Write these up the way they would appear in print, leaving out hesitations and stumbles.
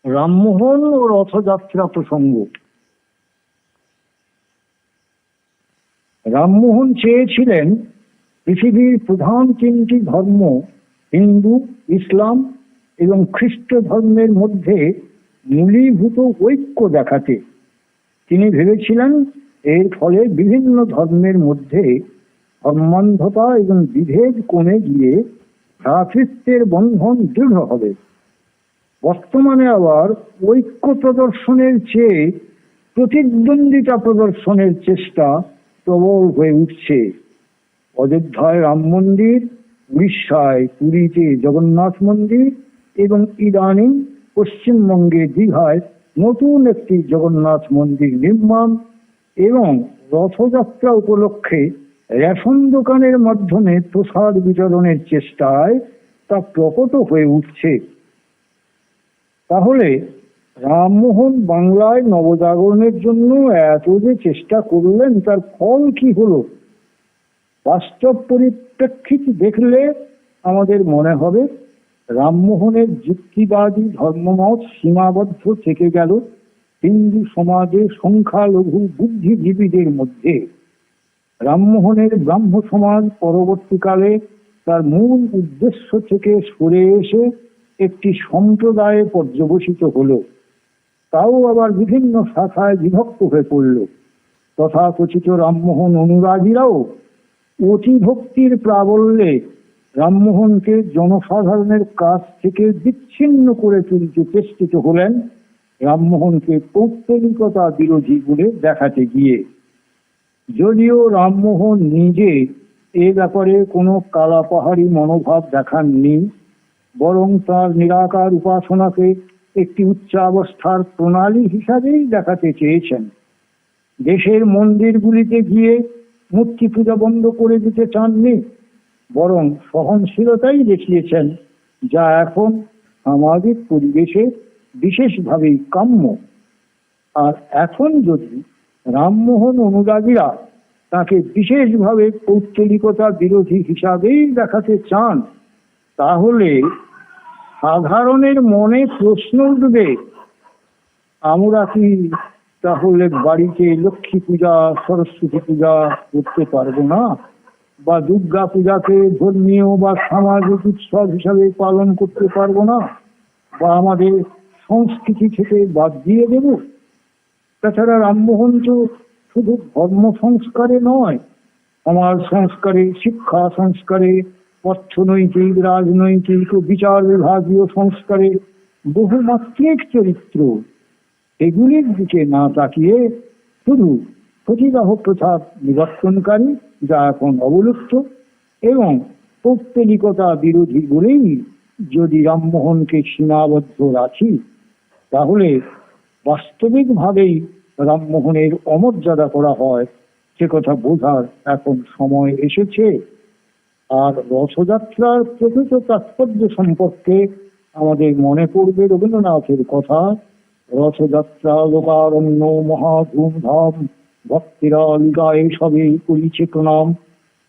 রামমোহন ও রথযাত্রা প্রসঙ্গ। রামমোহন চেয়েছিলেন পৃথিবীর প্রধান তিনটি ধর্ম হিন্দু, ইসলাম এবং খ্রিস্ট ধর্মের মধ্যে মূলীভূত ঐক্য দেখাতে। তিনি ভেবেছিলেন এর ফলে বিভিন্ন ধর্মের মধ্যে ধর্মান্ধতা এবং বিভেদ কমে গিয়ে ভ্রাতৃত্বের বন্ধন দৃঢ় হবে। বর্তমানে আবার ঐক্য প্রদর্শনের চেয়ে প্রতিদ্বন্দ্বিতা প্রদর্শনের চেষ্টা প্রবল হয়ে উঠছে। অযোধ্যায় রাম মন্দির, উড়িষ্যায় পুরীতে জগন্নাথ মন্দির এবং ইদানিং পশ্চিমবঙ্গে দীঘায় নতুন একটি জগন্নাথ মন্দির নির্মাণ এবং রথযাত্রা উপলক্ষে রেশন দোকানের মাধ্যমে প্রসাদ বিতরণের চেষ্টায় তা প্রকট হয়ে উঠছে। তাহলে রামমোহন বাংলায় নবজাগরণের জন্য এত যে চেষ্টা করলেন তার ফল কি হলো? বাস্তব পরিপ্রেক্ষিত দেখলে আমাদের মনে হবে রামমোহনের যুক্তিবাদী ধর্মমত সীমাবদ্ধ থেকে গেল হিন্দু সমাজে সংখ্যালঘু বুদ্ধিজীবীদের মধ্যে। রামমোহনের ব্রাহ্ম সমাজ পরবর্তীকালে তার মূল উদ্দেশ্য থেকে সরে এসে একটি সম্প্রদায়ে পর্যবসিত হলো, তাও আবার বিভিন্ন শাখায় বিভক্ত হয়ে পড়ল। তথাকথিত রামমোহন অনুরাগীরাও অতি ভক্তির প্রাবল্যে রামমোহনকে জনসাধারণের কাছ থেকে বিচ্ছিন্ন করে তুলতে চেষ্টিত হলেন, রামমোহনকে পৌত্তলিকতা বিরোধী বলে দেখাতে গিয়ে। যদিও রামমোহন নিজে এ ব্যাপারে কোনো কালাপাহাড়ি মনোভাব দেখাননি, বরং তার নিরাকার উপাসনাকে একটি উচ্চাবস্থার প্রণালী হিসাবেই দেখাতে চেয়েছেন। দেশের মন্দিরগুলিতে গিয়ে মূর্তি পূজা বন্ধ করে দিতে চাননি, বরং সহনশীলতাই দেখিয়েছেন, যা এখন সামাজিক পরিবেশে বিশেষভাবেই কাম্য। আর এখন যদি রামমোহন অনুরাগীরা তাকে বিশেষভাবে পৌত্তলিকতা বিরোধী হিসাবেই দেখাতে চান, তাহলে সাধারণের মনে প্রশ্ন উঠবে, আমরা কি তাহলে বাড়িতে লক্ষ্মী পূজা, সরস্বতী পূজা করতে পারবো না? বা দুর্গা পূজাকে ধর্মীয় বা সামাজিক উৎসব হিসাবে পালন করতে পারবো না? বা আমাদের সংস্কৃতি থেকে বাদ দিয়ে দেব? তাছাড়া রামমোহন তো শুধু ধর্ম সংস্কারে নয়, সমাজ সংস্কারে, শিক্ষা সংস্কারে, অর্থনৈতিক, রাজনৈতিক ও বিচার বিভাগীয় সংস্কারে বহুমাত্রিক চরিত্র। এগুলির দিকে না তাকিয়ে শুধু সতীদাহ প্রথা নিবর্তনকারী, যা এখন অবলুপ্ত, এবং পৌত্তলিকতা বিরোধী বলেই যদি রামমোহনকে সীমাবদ্ধ রাখি, তাহলে বাস্তবিকভাবেই রামমোহনের অমর্যাদা করা হয় সে কথা বোঝার এখন সময় এসেছে। আর রথযাত্রার প্রকৃত তাৎপর্য সম্পর্কে আমাদের মনে পড়বে রবীন্দ্রনাথের কথা, রথযাত্রা লোকারণ্য মহা ধুমধাম, ভক্তিরা লিগায় সবে করিছে প্রণাম।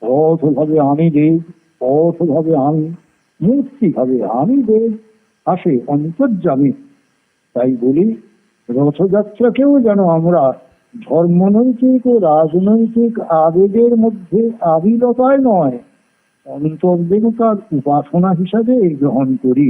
রথ ভাবে আমি দেব, পথ ভাবে আমি, মূর্তি ভাবে আমি দেব, আসে অন্তর্যামী। তাই বলি, রথযাত্রাকেও যেন আমরা ধর্মনৈতিক ও রাজনৈতিক আবেগের মধ্যে আবিলতায় নয়, অন্তর্দেবতার উপাসনা হিসাবে গ্রহণ করি।